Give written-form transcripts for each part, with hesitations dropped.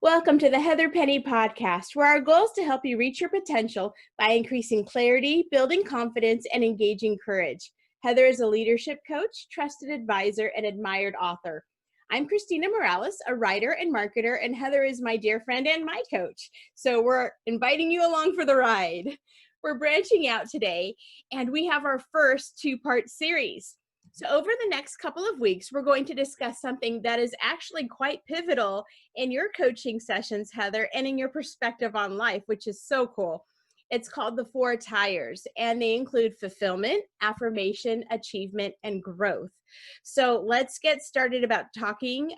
Welcome to the Heather Penny Podcast, where our goal is to help you reach your potential by increasing clarity, building confidence, and engaging courage. Heather is a leadership coach, trusted advisor, and admired author. I'm Christina Morales, a writer and marketer, and Heather is my dear friend and my coach. So we're inviting you along for the ride. We're branching out today, and we have our first two-part series. So over the next couple of weeks, we're going to discuss something that is actually quite pivotal in your coaching sessions, Heather, and in your perspective on life, which is so cool. It's called the 4 tires, and they include fulfillment, affirmation, achievement, and growth. So let's get started about talking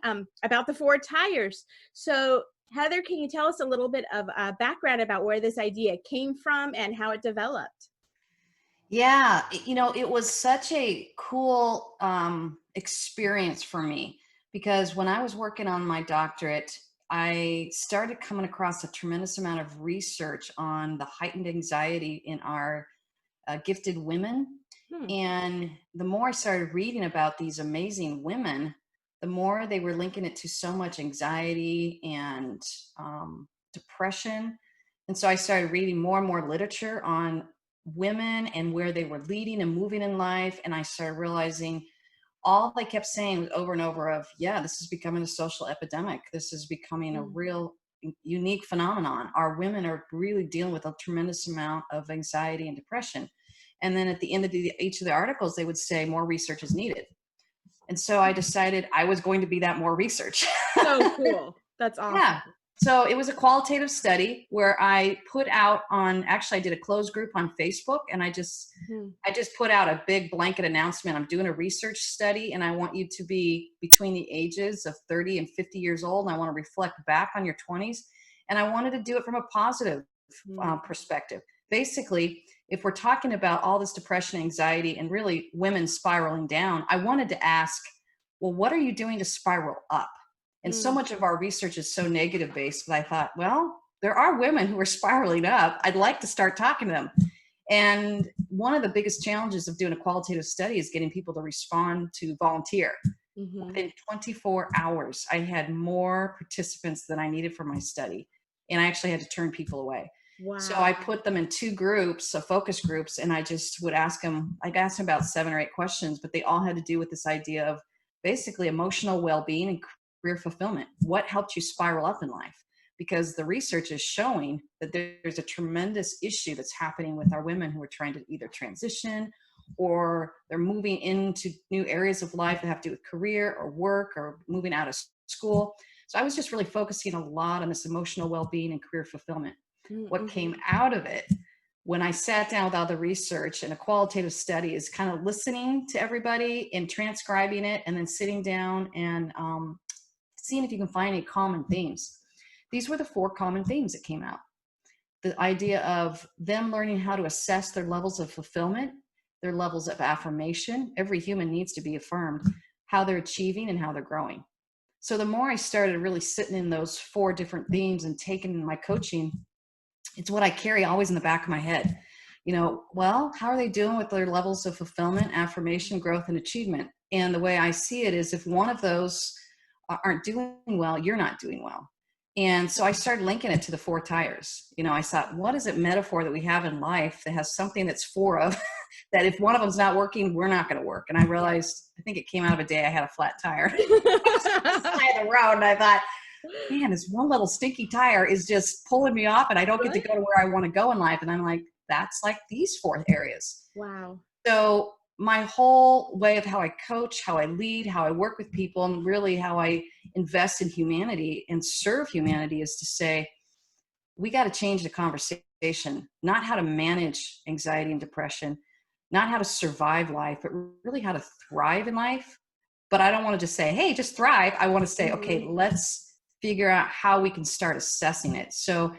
about the 4 tires. So Heather, can you tell us a little bit of background about where this idea came from and how it developed? Yeah, it was such a cool experience for me because when I was working on my doctorate, I started coming across a tremendous amount of research on the heightened anxiety in our gifted women. Hmm. And the more I started reading about these amazing women, the more they were linking it to so much anxiety and depression. And so I started reading more and more literature on women and where they were leading and moving in life. And I started realizing all they kept saying was over and over of, yeah, this is becoming a social epidemic. This is becoming a real unique phenomenon. Our women are really dealing with a tremendous amount of anxiety and depression. And then at the end of each of the articles, they would say more research is needed. And so I decided I was going to be that more research. So cool. That's awesome. Yeah. So it was a qualitative study where I put out actually I did a closed group on Facebook, and I just put out a big blanket announcement. I'm doing a research study, and I want you to be between the ages of 30 and 50 years old. And I want to reflect back on your 20s. And I wanted to do it from a positive perspective. Basically, if we're talking about all this depression, anxiety, and really women spiraling down, I wanted to ask, well, what are you doing to spiral up? And so much of our research is so negative based, but I thought, well, there are women who are spiraling up. I'd like to start talking to them. And one of the biggest challenges of doing a qualitative study is getting people to respond to volunteer. Within 24 hours, I had more participants than I needed for my study. And I actually had to turn people away. Wow. So I put them in 2 groups, focus groups, and I just would ask them, I'd ask them about 7 or 8 questions, but they all had to do with this idea of basically emotional well-being and career fulfillment. What helped you spiral up in life? Because the research is showing that there's a tremendous issue that's happening with our women who are trying to either transition or they're moving into new areas of life that have to do with career or work or moving out of school. So I was just really focusing a lot on this emotional well-being and career fulfillment. What came out of it when I sat down with all the research and a qualitative study is kind of listening to everybody and transcribing it and then sitting down and seeing if you can find any common themes. These were the 4 common themes that came out. The idea of them learning how to assess their levels of fulfillment, their levels of affirmation. Every human needs to be affirmed, how they're achieving and how they're growing. So the more I started really sitting in those 4 different themes and taking my coaching, it's what I carry always in the back of my head. Well, how are they doing with their levels of fulfillment, affirmation, growth, and achievement? And the way I see it is if one of those aren't doing well, you're not doing well. And so I started linking it to the 4 tires. I thought, what is it metaphor that we have in life that has something that's 4 of that if one of them's not working, we're not going to work. And I realized, I think it came out of a day I had a flat tire on the side of the road. And I thought, man, this one little stinky tire is just pulling me off and I don't get to go to where I want to go in life. And I'm like, that's like these 4 areas. Wow. So my whole way of how I coach, how I lead, how I work with people, and really how I invest in humanity and serve humanity is to say, we got to change the conversation, not how to manage anxiety and depression, not how to survive life, but really how to thrive in life. But I don't want to just say, hey, just thrive. I want to say, okay, let's figure out how we can start assessing it. So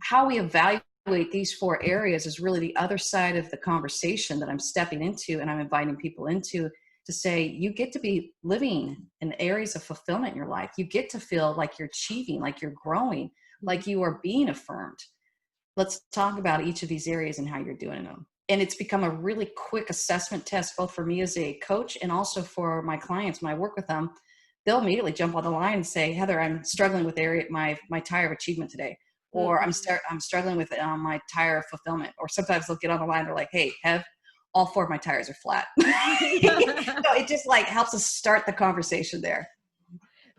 how we evaluate these 4 areas is really the other side of the conversation that I'm stepping into and I'm inviting people into to say, you get to be living in areas of fulfillment in your life. You get to feel like you're achieving, like you're growing, like you are being affirmed. Let's talk about each of these areas and how you're doing them. And it's become a really quick assessment test, both for me as a coach and also for my clients when I work with them. they'll immediately jump on the line and say, Heather, I'm struggling with my tire of achievement today. Or Mm-hmm. I'm struggling with my tire of fulfillment. Or sometimes they'll get on the line. They're like, hey, Hev, all 4 of my tires are flat. So it just like helps us start the conversation there.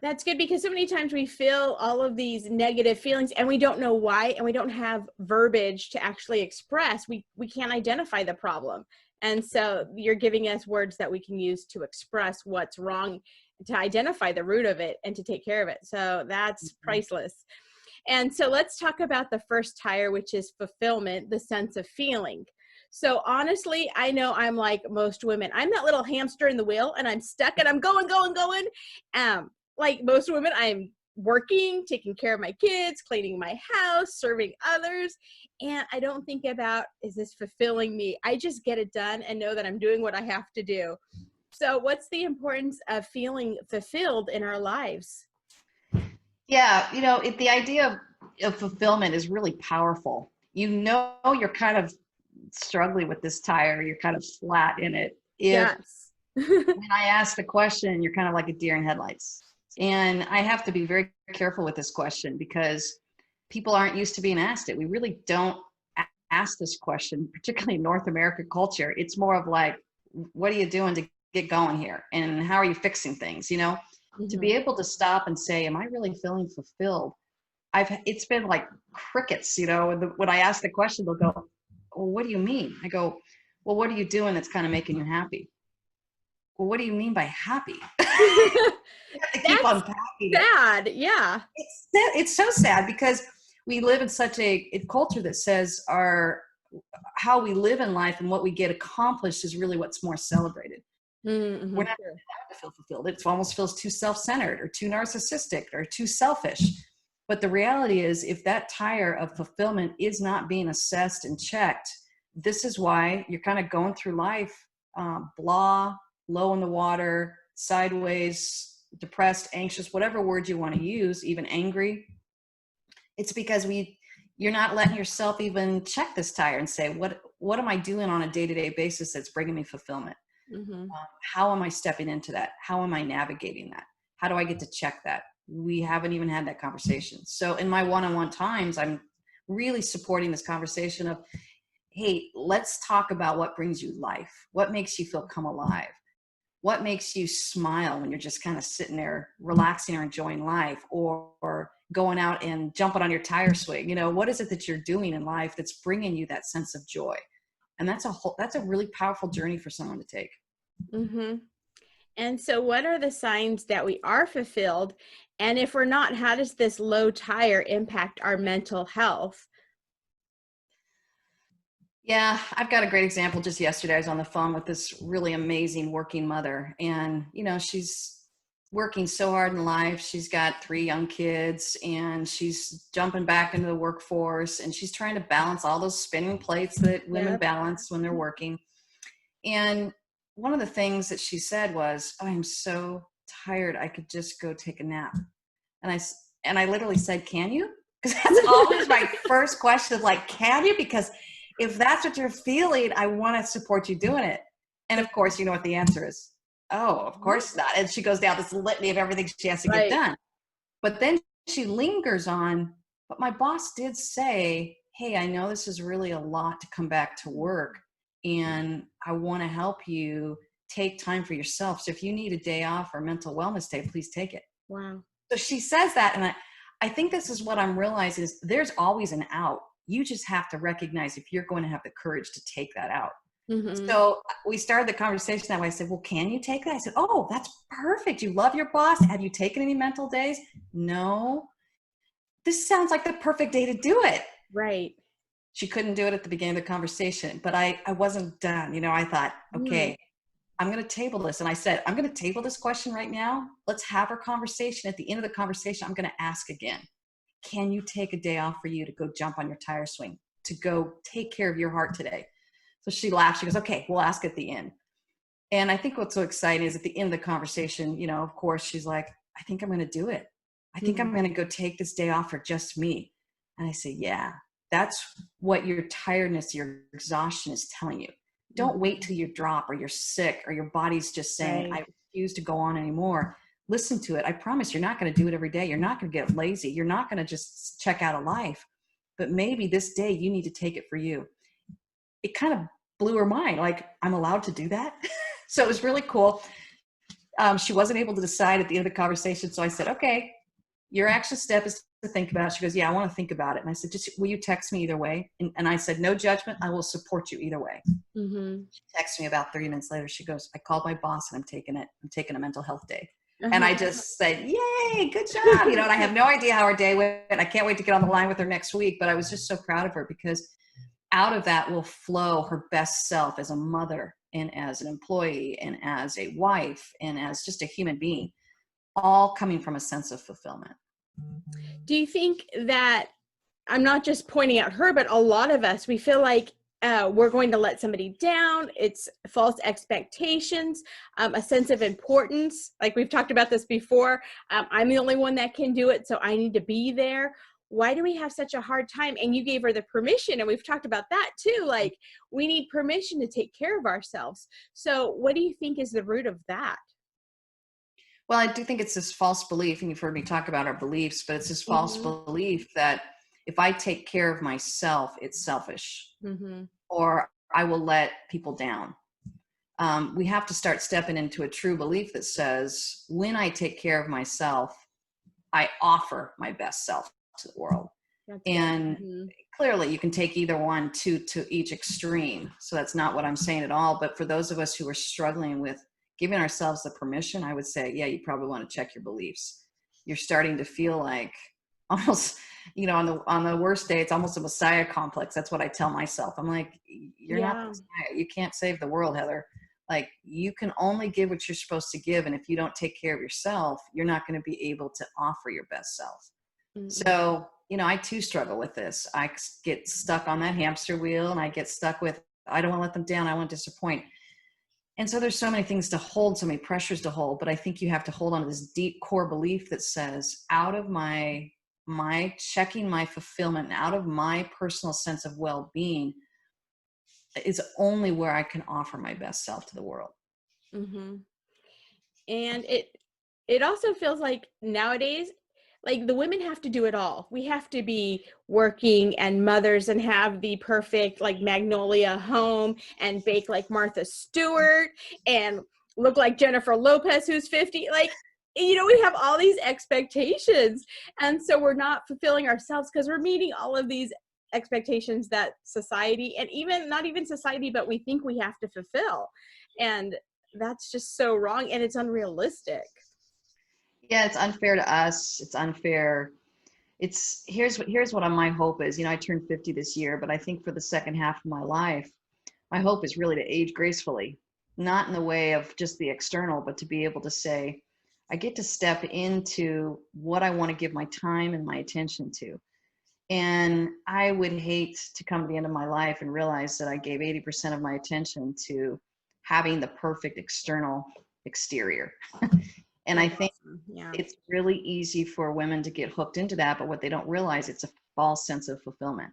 That's good, because so many times we feel all of these negative feelings and we don't know why, and we don't have verbiage to actually express. We can't identify the problem. And so you're giving us words that we can use to express what's wrong, to identify the root of it and to take care of it. So that's priceless. And so let's talk about the first tire, which is fulfillment, the sense of feeling. So honestly, I know I'm like most women. I'm that little hamster in the wheel, and I'm stuck and I'm going, going, going. Like most women, I'm working, taking care of my kids, cleaning my house, serving others. And I don't think about, is this fulfilling me? I just get it done and know that I'm doing what I have to do. So what's the importance of feeling fulfilled in our lives? Yeah, the idea of fulfillment is really powerful. You're kind of struggling with this tire, you're kind of flat in it. If Yes. when I ask the question, you're kind of like a deer in headlights. And I have to be very careful with this question because people aren't used to being asked it. We really don't ask this question, particularly in North American culture. It's more of like, what are you doing to get going here? And how are you fixing things? To be Mhm. able to stop and say, am I really feeling fulfilled? It's been like crickets, when I ask the question, they'll go, well, what do you mean? I go, well, what are you doing that's kind of making you happy? Well, what do you mean by happy? Have to keep That's unpacking it. sad. Yeah. It's so sad because we live in such a culture that says how we live in life and what we get accomplished is really what's more celebrated. We're Mm-hmm. not to feel fulfilled. It almost feels too self-centered or too narcissistic or too selfish. But the reality is, if that tire of fulfillment is not being assessed and checked, this is why you're kind of going through life blah, low in the water, sideways, depressed, anxious, whatever word you want to use, even angry. It's because you're not letting yourself even check this tire and say, what am I doing on a day-to-day basis that's bringing me fulfillment? Mm-hmm. How am I stepping into that? How am I navigating that? How do I get to check that? We haven't even had that conversation. So in my one-on-one times, I'm really supporting this conversation of, hey, let's talk about what brings you life. What makes you feel come alive? What makes you smile when you're just kind of sitting there relaxing or enjoying life, or going out and jumping on your tire swing? What is it that you're doing in life that's bringing you that sense of joy? And that's a really powerful journey for someone to take. Mm-hmm. And so what are the signs that we are fulfilled? And if we're not, how does this low tire impact our mental health? Yeah, I've got a great example. Just yesterday, I was on the phone with this really amazing working mother, and she's working so hard in life. She's got 3 young kids, and she's jumping back into the workforce, and she's trying to balance all those spinning plates that women Yep. balance when they're working. And one of the things that she said was, "Oh, I'm so tired. I could just go take a nap." And I literally said, "Can you?" Because that's always my first question, is like, "Can you?" Because if that's what you're feeling, I want to support you doing it. And of course, you know what the answer is. Oh, of course not. And she goes down this litany of everything she has to get Right. done. But then she lingers on, but my boss did say, hey, I know this is really a lot to come back to work, and I want to help you take time for yourself. So if you need a day off or mental wellness day, please take it. Wow. So she says that, and I think this is what I'm realizing is there's always an out. You just have to recognize if you're going to have the courage to take that out. Mm-hmm. So we started the conversation that way. I said, well, can you take that? I said, oh, that's perfect. You love your boss. Have you taken any mental days? No. This sounds like the perfect day to do it. Right. She couldn't do it at the beginning of the conversation, but I wasn't done. I thought, Mm. okay, I'm going to table this. And I said, I'm going to table this question right now. Let's have our conversation. At the end of the conversation, I'm going to ask again, can you take a day off for you to go jump on your tire swing, to go take care of your heart today? So she laughed. She goes, okay, we'll ask at the end. And I think what's so exciting is at the end of the conversation, of course, she's like, I think I'm going to do it. I think I'm Mm-hmm. going to go take this day off for just me. And I say, yeah, that's what your tiredness, your exhaustion is telling you. Don't wait till you drop or you're sick or your body's just saying, Right. I refuse to go on anymore. listen to it. I promise you're not going to do it every day. You're not going to get lazy. You're not going to just check out of life. But maybe this day you need to take it for you. It kind of blew her mind. Like, I'm allowed to do that. So it was really cool. She wasn't able to decide at the end of the conversation. So I said, okay, your action step is to think about it. She goes, yeah, I want to think about it. And I said, just, will you text me either way? And I said, no judgment. I will support you either way. Mm-hmm. She texted me about 30 minutes later. She goes, I called my boss and I'm taking it. I'm taking a mental health day. And I just said, yay, good job. And I have no idea how her day went. I can't wait to get on the line with her next week. But I was just so proud of her, because out of that will flow her best self as a mother and as an employee and as a wife and as just a human being, all coming from a sense of fulfillment. Do you think that, I'm not just pointing out her, but a lot of us, we feel like we're going to let somebody down. It's false expectations, a sense of importance. Like we've talked about this before. I'm the only one that can do it, so I need to be there. Why do we have such a hard time? And you gave her the permission, and we've talked about that too. Like, we need permission to take care of ourselves. So what do you think is the root of that? Well, I do think it's this false belief, and you've heard me talk about our beliefs, but it's this false belief that if I take care of myself, it's selfish, or I will let people down. We have to start stepping into a true belief that says, when I take care of myself, I offer my best self to the world. That's and clearly you can take either one to each extreme. So that's not what I'm saying at all. But for those of us who are struggling with giving ourselves the permission, I would say, yeah, you probably want to check your beliefs. You're starting to feel like almost, on the worst day, it's almost a Messiah complex. That's what I tell myself. I'm like, you're not the Messiah. You can't save the world, Heather. Like, you can only give what you're supposed to give. And if you don't take care of yourself, you're not going to be able to offer your best self. So, I too struggle with this. I get stuck on that hamster wheel, and I get stuck with, I don't want to let them down. I won't disappoint. And so there's so many things to hold, so many pressures to hold, but I think you have to hold on to this deep core belief that says, out of my checking my fulfillment, and out of my personal sense of well-being, is only where I can offer my best self to the world. And it also feels like nowadays, like, the women have to do it all. We have to be working and mothers and have the perfect, like, Magnolia home and bake like Martha Stewart and look like Jennifer Lopez, who's 50. Like, we have all these expectations. And so we're not fulfilling ourselves because we're meeting all of these expectations that society, and even not even society, but we think we have to fulfill. And that's just so wrong, and it's unrealistic. Yeah, it's unfair to us. It's unfair. Here's what my hope is. I turned 50 this year, but I think for the second half of my life, my hope is really to age gracefully, not in the way of just the external, but to be able to say, I get to step into what I want to give my time and my attention to. And I would hate to come to the end of my life and realize that I gave 80% of my attention to having the perfect exterior. And I think it's really easy for women to get hooked into that, but what they don't realize, it's a false sense of fulfillment.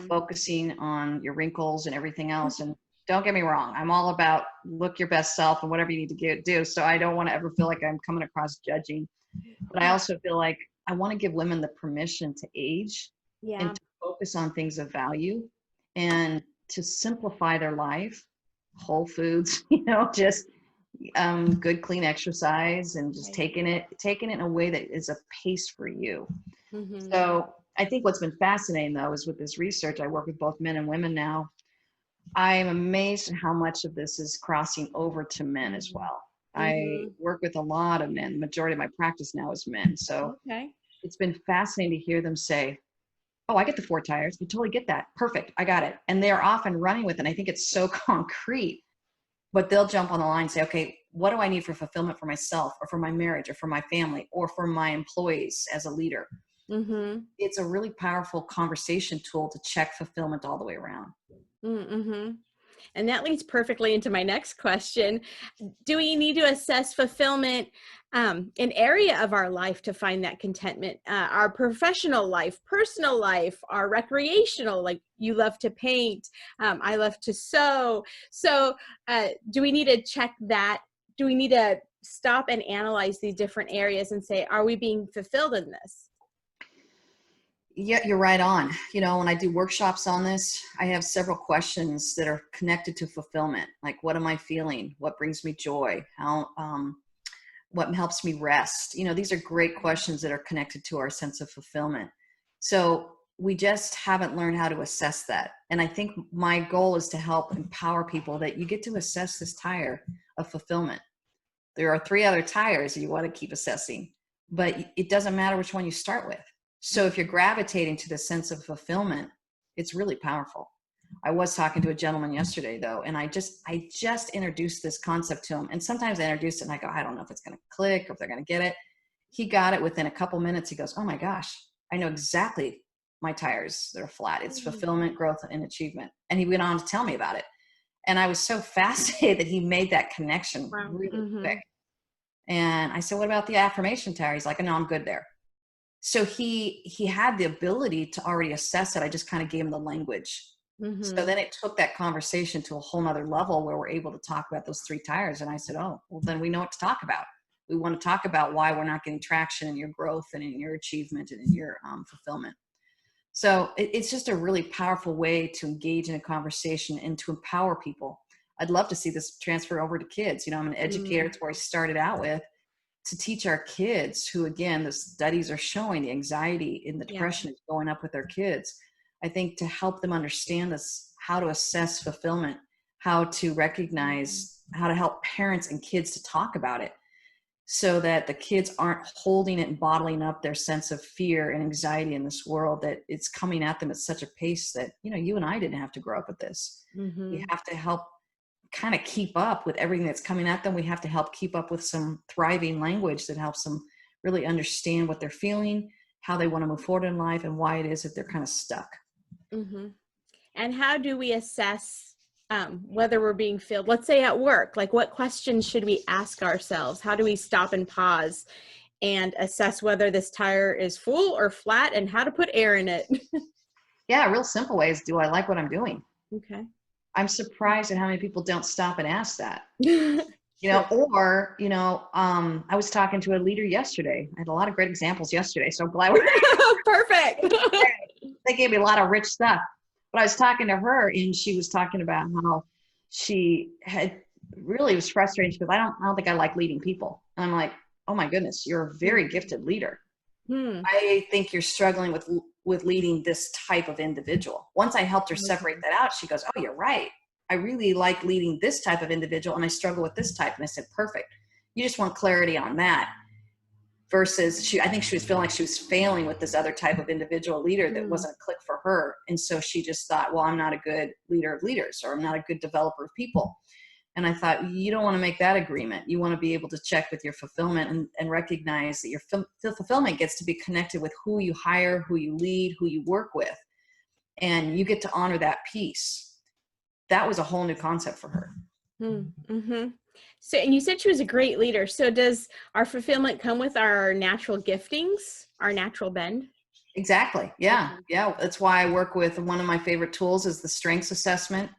Focusing on your wrinkles and everything else. And don't get me wrong, I'm all about look your best self and whatever you need to do. So I don't want to ever feel like I'm coming across judging, but I also feel like I want to give women the permission to age and to focus on things of value and to simplify their life. Whole foods, just good, clean exercise, and just taking it in a way that is a pace for you. So I think what's been fascinating, though, is with this research, I work with both men and women now. I am amazed at how much of this is crossing over to men as well. I work with a lot of men. The majority of my practice now is men. So it's been fascinating to hear them say, oh, I get the 4 tires. I totally get that. Perfect. I got it. And they're off and running with it. And I think it's so concrete. But they'll jump on the line and say, okay, what do I need for fulfillment for myself or for my marriage or for my family or for my employees as a leader? It's a really powerful conversation tool to check fulfillment all the way around. And that leads perfectly into my next question. Do we need to assess fulfillment, an area of our life to find that contentment? Our professional life, personal life, our recreational, like you love to paint, I love to sew. So do we need to check that do we need to stop and analyze these different areas and say, are we being fulfilled in this? Yeah, you're right on. When I do workshops on this, I have several questions that are connected to fulfillment. Like, what am I feeling? What brings me joy? What helps me rest? These are great questions that are connected to our sense of fulfillment. So we just haven't learned how to assess that. And I think my goal is to help empower people that you get to assess this tire of fulfillment. There are 3 other tires that you want to keep assessing, but it doesn't matter which one you start with. So if you're gravitating to the sense of fulfillment, it's really powerful. I was talking to a gentleman yesterday though, and I just introduced this concept to him. And sometimes I introduce it and I go, I don't know if it's going to click or if they're going to get it. He got it within a couple minutes. He goes, oh my gosh, I know exactly my tires that are flat. It's fulfillment, growth, and achievement. And he went on to tell me about it. And I was so fascinated that he made that connection really quick. And I said, what about the affirmation tire? He's like, no, I'm good there. So he had the ability to already assess it. I just kind of gave him the language. So then it took that conversation to a whole nother level where we're able to talk about those 3 tires. And I said, oh, well, then we know what to talk about. We want to talk about why we're not getting traction in your growth and in your achievement and in your fulfillment. So it's just a really powerful way to engage in a conversation and to empower people. I'd love to see this transfer over to kids. I'm an educator. It's where I started out with, to teach our kids who, again, the studies are showing the anxiety and the depression is going up with their kids. I think to help them understand this, how to assess fulfillment, how to recognize, how to help parents and kids to talk about it so that the kids aren't holding it and bottling up their sense of fear and anxiety in this world, that it's coming at them at such a pace that, you and I didn't have to grow up with this. We have to help kind of keep up with everything that's coming at them. We have to help keep up with some thriving language that helps them really understand what they're feeling, how they want to move forward in life, and why it is that they're kind of stuck. And how do we assess whether we're being filled? Let's say at work, like what questions should we ask ourselves? How do we stop and pause and assess whether this tire is full or flat and how to put air in it? Yeah, real simple ways. Do I like what I'm doing? Okay. I'm surprised at how many people don't stop and ask that. Sure. I was talking to a leader yesterday. I had a lot of great examples yesterday, so I'm glad we're Perfect. they gave me a lot of rich stuff. But I was talking to her, and she was talking about how she had really was frustrated. She goes, I don't think I like leading people. And I'm like, oh my goodness, you're a very gifted leader. I think you're struggling with leading this type of individual. Once I helped her separate that out, she goes, oh, you're right. I really like leading this type of individual and I struggle with this type. And I said, perfect. You just want clarity on that. Versus I think she was feeling like she was failing with this other type of individual leader that wasn't a click for her. And so she just thought, well, I'm not a good leader of leaders, or I'm not a good developer of people. And I thought, you don't want to make that agreement. You want to be able to check with your fulfillment and recognize that your fulfillment gets to be connected with who you hire, who you lead, who you work with. And you get to honor that piece. That was a whole new concept for her. So, and you said she was a great leader. So does our fulfillment come with our natural giftings, our natural bend? Exactly. Yeah. Yeah. That's why I work with, one of my favorite tools is the strengths assessment,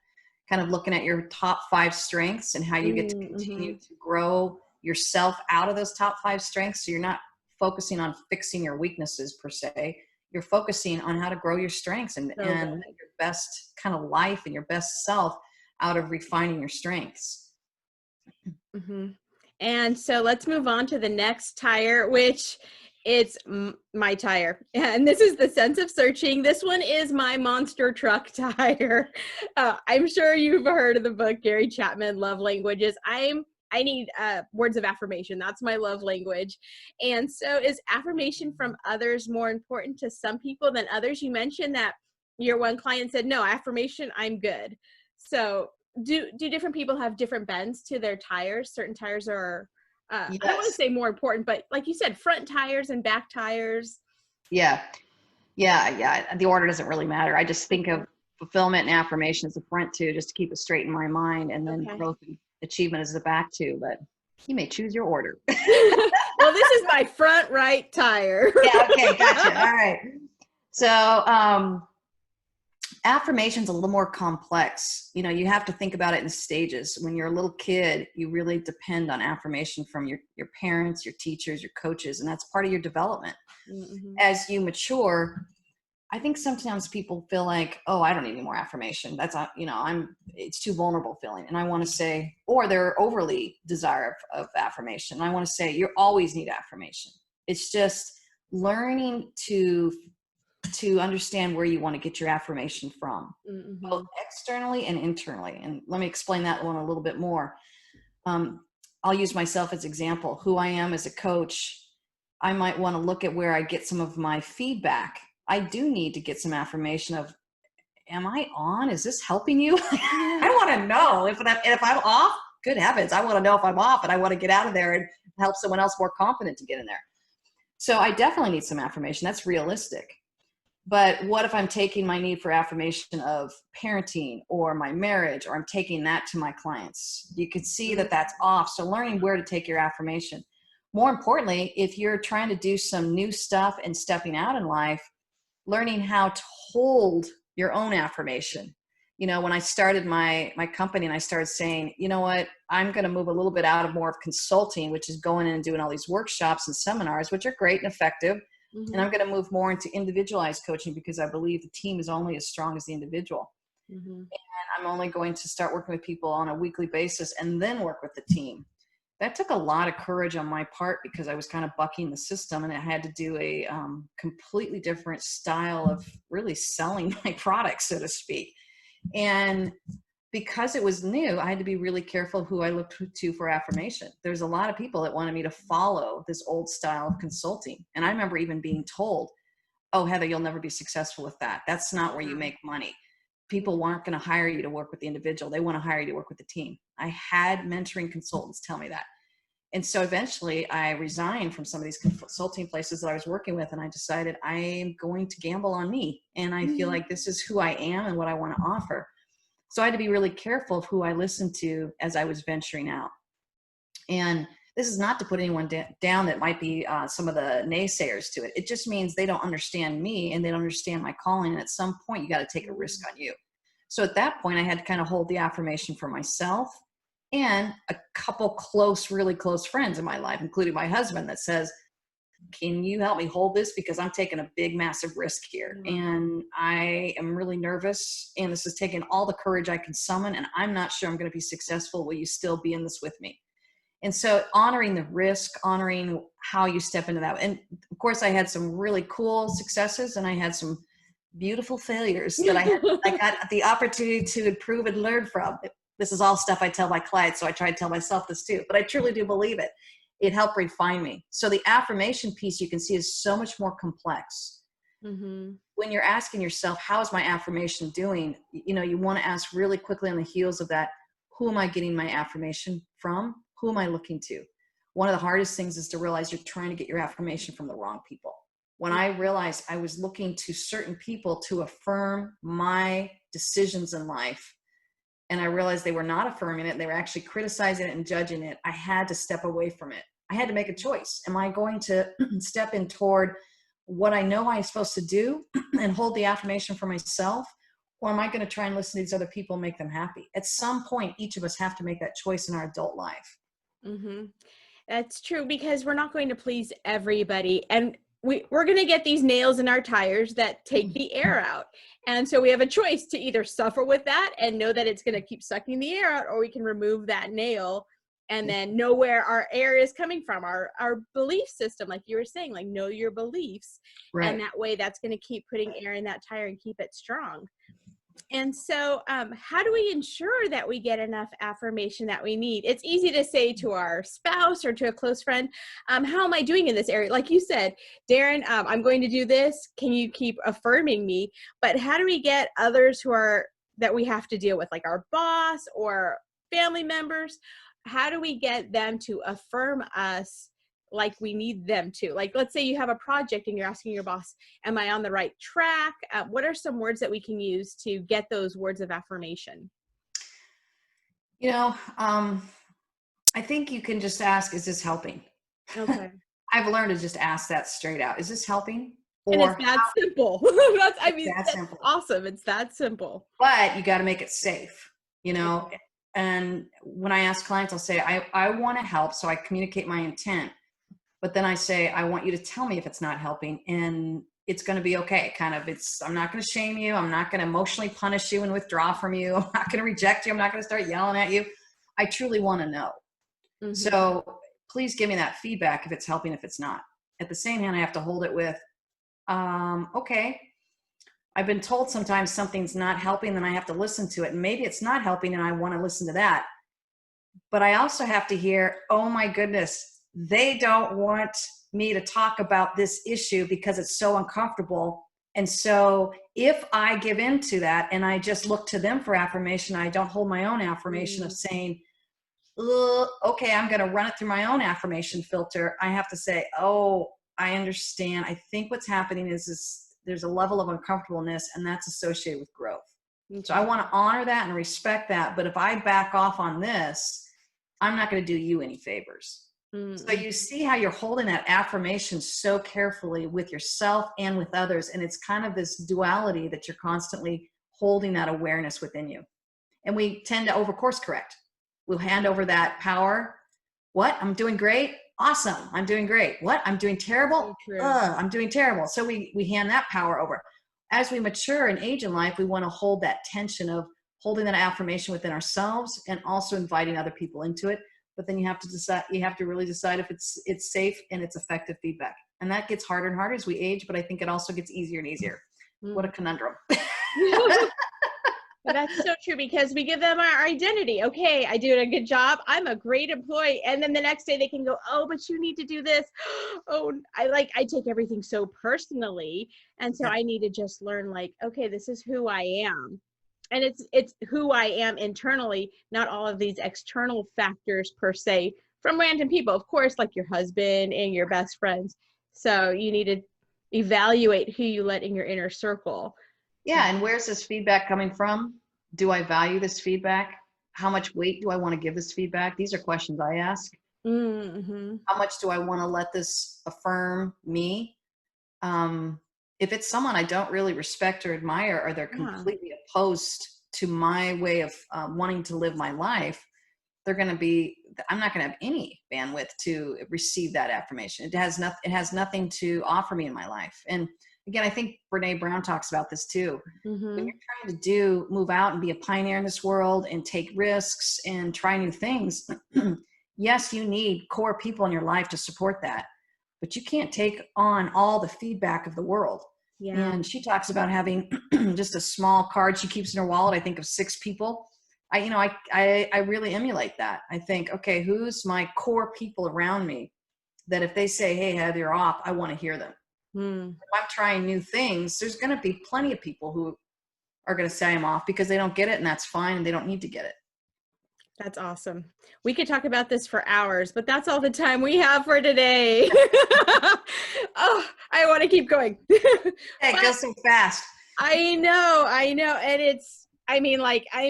kind of looking at your top 5 strengths and how you get to continue to grow yourself out of those top 5 strengths. So you're not focusing on fixing your weaknesses per se. You're focusing on how to grow your strengths and your best kind of life and your best self out of refining your strengths. And so let's move on to the next tire, which it's my tire. And this is the sense of searching. This one is my monster truck tire. I'm sure you've heard of the book, Gary Chapman, Love Languages. I need words of affirmation. That's my love language. And so is affirmation from others more important to some people than others? You mentioned that your one client said, no, affirmation, I'm good. So do different people have different bends to their tires? Certain tires are, I don't want to say more important, but like you said, front tires and back tires. Yeah. The order doesn't really matter. I just think of fulfillment and affirmation as the front two, just to keep it straight in my mind. And then growth and achievement is the back two, but you may choose your order. Well, this is my front right tire. Yeah. Okay. Gotcha. All right. So, Affirmation's a little more complex. You have to think about it in stages. When you're a little kid, you really depend on affirmation from your parents, your teachers, your coaches, and that's part of your development. Mm-hmm. As you mature, I think sometimes people feel like, oh, I don't need any more affirmation. That's not, it's too vulnerable feeling. And I want to say, or they're overly desire of affirmation. And I want to say, you always need affirmation. It's just learning to understand where you want to get your affirmation from, both Mm-hmm. externally and internally. And let me explain that one a little bit more. I'll use myself as example. Who I am as a coach, I might want to look at where I get some of my feedback. I do need to get some affirmation of, am I on? Is this helping you? I want to know if I'm off. Good heavens, I want to know if I'm off, and I want to get out of there and help someone else more confident to get in there. So I definitely need some affirmation. That's realistic. But what if I'm taking my need for affirmation of parenting or my marriage, or I'm taking that to my clients? You could see that that's off. So learning where to take your affirmation. More importantly, if you're trying to do some new stuff and stepping out in life, learning how to hold your own affirmation. When I started my company and I started saying, you know what, I'm going to move a little bit out of more of consulting, which is going in and doing all these workshops and seminars, which are great and effective. And I'm going to move more into individualized coaching because I believe the team is only as strong as the individual. Mm-hmm. And I'm only going to start working with people on a weekly basis and then work with the team. That took a lot of courage on my part because I was kind of bucking the system, and I had to do a completely different style of really selling my product, so to speak. And because it was new, I had to be really careful who I looked to for affirmation. There's a lot of people that wanted me to follow this old style of consulting. And I remember even being told, oh, Heather, you'll never be successful with that. That's not where you make money. People aren't going to hire you to work with the individual. They want to hire you to work with the team. I had mentoring consultants tell me that. And so eventually I resigned from some of these consulting places that I was working with. And I decided I am going to gamble on me. And I feel like this is who I am and what I want to offer. So I had to be really careful of who I listened to as I was venturing out. And this is not to put anyone down that might be some of the naysayers to it. It just means they don't understand me and they don't understand my calling. And at some point, you got to take a risk on you. So at that point, I had to kind of hold the affirmation for myself and a couple really close friends in my life, including my husband, that says, can you help me hold this? Because I'm taking a big, massive risk here. And I am really nervous. And this is taking all the courage I can summon. And I'm not sure I'm going to be successful. Will you still be in this with me? And so honoring the risk, honoring how you step into that. And of course, I had some really cool successes and I had some beautiful failures that I got the opportunity to improve and learn from. This is all stuff I tell my clients. So I try to tell myself this too, but I truly do believe it. It helped refine me. So the affirmation piece you can see is so much more complex. Mm-hmm. When you're asking yourself, how is my affirmation doing? You want to ask really quickly on the heels of that, who am I getting my affirmation from? Who am I looking to? One of the hardest things is to realize you're trying to get your affirmation from the wrong people. When I realized I was looking to certain people to affirm my decisions in life, and I realized they were not affirming it, and they were actually criticizing it and judging it, I had to step away from it. I had to make a choice. Am I going to step in toward what I know I'm supposed to do and hold the affirmation for myself? Or am I going to try and listen to these other people and make them happy? At some point, each of us have to make that choice in our adult life. Mm-hmm. That's true, because we're not going to please everybody. And we're going to get these nails in our tires that take the air out. And so we have a choice to either suffer with that and know that it's going to keep sucking the air out, or we can remove that nail and then know where our air is coming from, our belief system, like you were saying, like know your beliefs. Right. And that way that's going to keep putting air in that tire and keep it strong. And so how do we ensure that we get enough affirmation that we need? It's easy to say to our spouse or to a close friend, how am I doing in this area? Like you said, Darren, I'm going to do this. Can you keep affirming me? But how do we get others that we have to deal with, like our boss or family members? How do we get them to affirm us like we need them to? Like, let's say you have a project and you're asking your boss, am I on the right track? What are some words that we can use to get those words of affirmation? I think you can just ask, is this helping? Okay. I've learned to just ask that straight out. Is this helping? And it's or that simple. that That's simple. awesome. It's that simple. But you got to make it safe, you know. Okay. And when I ask clients, I'll say, I want to help. So I communicate my intent, but then I say, I want you to tell me if it's not helping, and it's going to be okay. I'm not going to shame you. I'm not going to emotionally punish you and withdraw from you. I'm not going to reject you. I'm not going to start yelling at you. I truly want to know. Mm-hmm. So please give me that feedback if it's helping, if it's not. At the same hand, I have to hold it with, okay, I've been told sometimes something's not helping, then I have to listen to it. And maybe it's not helping and I want to listen to that. But I also have to hear, oh my goodness, they don't want me to talk about this issue because it's so uncomfortable. And so if I give in to that and I just look to them for affirmation, I don't hold my own affirmation of saying, okay, I'm going to run it through my own affirmation filter. I have to say, oh, I understand. I think what's happening is there's a level of uncomfortableness, and that's associated with growth. Okay. So I want to honor that and respect that. But if I back off on this, I'm not going to do you any favors. Mm-hmm. So you see how you're holding that affirmation so carefully with yourself and with others. And it's kind of this duality that you're constantly holding that awareness within you. And we tend to over course correct. We'll hand over that power. What? I'm doing great. Awesome. I'm doing great. What? I'm doing terrible. I'm doing terrible. So we hand that power over. As we mature and age in life, we want to hold that tension of holding that affirmation within ourselves and also inviting other people into it. But then you have to decide, you have to really decide if it's safe and it's effective feedback. And that gets harder and harder as we age, but I think it also gets easier and easier. What a conundrum. But that's so true, because we give them our identity. Okay, I did a good job. I'm a great employee. And then the next day they can go, oh, but you need to do this. Oh, I take everything so personally. And so I need to just learn, like, okay, this is who I am. And it's who I am internally, not all of these external factors per se from random people. Of course, like your husband and your best friends. So you need to evaluate who you let in your inner circle. Yeah, and where's this feedback coming from? Do I value this feedback? How much weight do I want to give this feedback? These are questions I ask. Mm-hmm. How much do I want to let this affirm me? If it's someone I don't really respect or admire, or they're completely opposed to my way of wanting to live my life, I'm not going to have any bandwidth to receive that affirmation. It has nothing to offer me in my life. And again, I think Brene Brown talks about this too. Mm-hmm. When you're trying to move out and be a pioneer in this world and take risks and try new things, yes, you need core people in your life to support that, but you can't take on all the feedback of the world. Yeah. And she talks about having just a small card she keeps in her wallet, I think of 6 people. I really emulate that. I think, okay, who's my core people around me that if they say, hey, Heather, you're off, I want to hear them. If I'm trying new things, there's going to be plenty of people who are going to say I'm off because they don't get it, and that's fine, and they don't need to get it. That's awesome. We could talk about this for hours, but that's all the time we have for today. Oh, I want to keep going. Hey, it goes so fast. I know. And I'm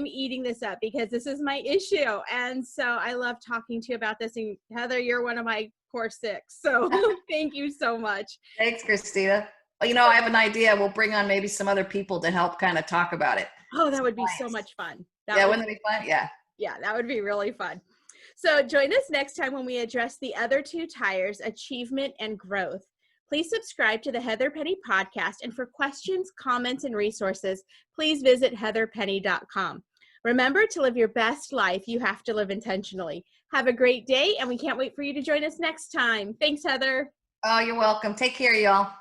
eating this up because this is my issue. And so I love talking to you about this. And Heather, you're one of my core 6. So thank you so much. Thanks, Christina. Well, I have an idea. We'll bring on maybe some other people to help kind of talk about it. Oh, that would be so much fun. Wouldn't that be fun? Yeah. Yeah, that would be really fun. So join us next time when we address the other 2 tires, achievement and growth. Please subscribe to the Heather Penny podcast. And for questions, comments, and resources, please visit heatherpenny.com. Remember, to live your best life, you have to live intentionally. Have a great day, and we can't wait for you to join us next time. Thanks, Heather. Oh, you're welcome. Take care, y'all.